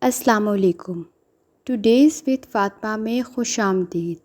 अस्सलामुअलैकुम। Today's with Fatima में खुशामदीद।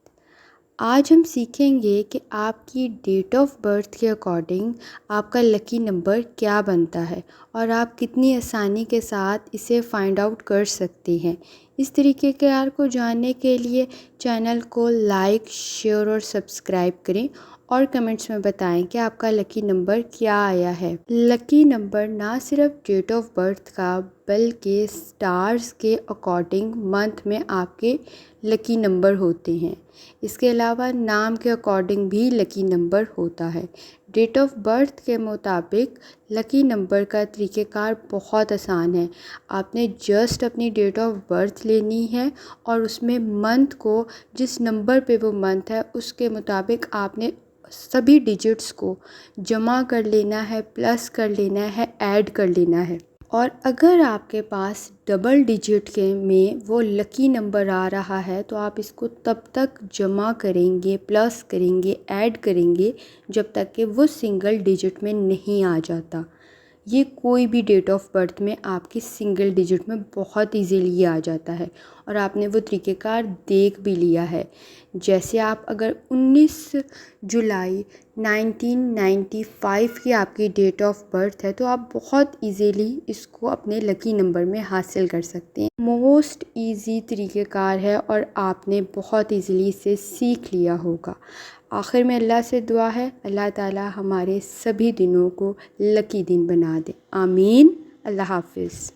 आज हम सीखेंगे कि आपकी डेट ऑफ बर्थ के अकॉर्डिंग आपका लकी नंबर क्या बनता है और आप कितनी आसानी के साथ इसे फ़ाइंड आउट कर सकते हैं। इस तरीके के यार को जानने के लिए चैनल को लाइक, शेयर और सब्सक्राइब करें और कमेंट्स में बताएं कि आपका लकी नंबर क्या आया है। लकी नंबर ना सिर्फ डेट ऑफ बर्थ का बल्कि स्टार्स के अकॉर्डिंग मंथ में आपके लकी नंबर होते हैं। इसके अलावा नाम के अकॉर्डिंग भी लकी नंबर होता है। डेट ऑफ बर्थ के मुताबिक लकी नंबर का तरीक़ेकार बहुत आसान है। आपने जस्ट अपनी डेट ऑफ बर्थ लेनी है और उसमें मंथ को जिस नंबर पे वो मंथ है उसके मुताबिक आपने सभी डिजिट्स को जमा कर लेना है, प्लस कर लेना है, ऐड कर लेना है। और अगर आपके पास डबल डिजिट के में वो लकी नंबर आ रहा है तो आप इसको तब तक जमा करेंगे, प्लस करेंगे, ऐड करेंगे जब तक कि वो सिंगल डिजिट में नहीं आ जाता। ये कोई भी डेट ऑफ बर्थ में आपकी सिंगल डिजिट में बहुत इजीली आ जाता है और आपने वो तरीक़ेकार देख भी लिया है। जैसे आप अगर 19 जुलाई 1995 की आपकी डेट ऑफ बर्थ है तो आप बहुत इजीली इसको अपने लकी नंबर में हासिल कर सकते हैं। मोस्ट इजी तरीक़ेकार है और आपने बहुत इजीली इसे सीख लिया होगा। आखिर में अल्लाह से दुआ है, अल्लाह ताला हमारे सभी दिनों को लकी दिन बना दे। आमीन। अल्लाह हाफ़िज़।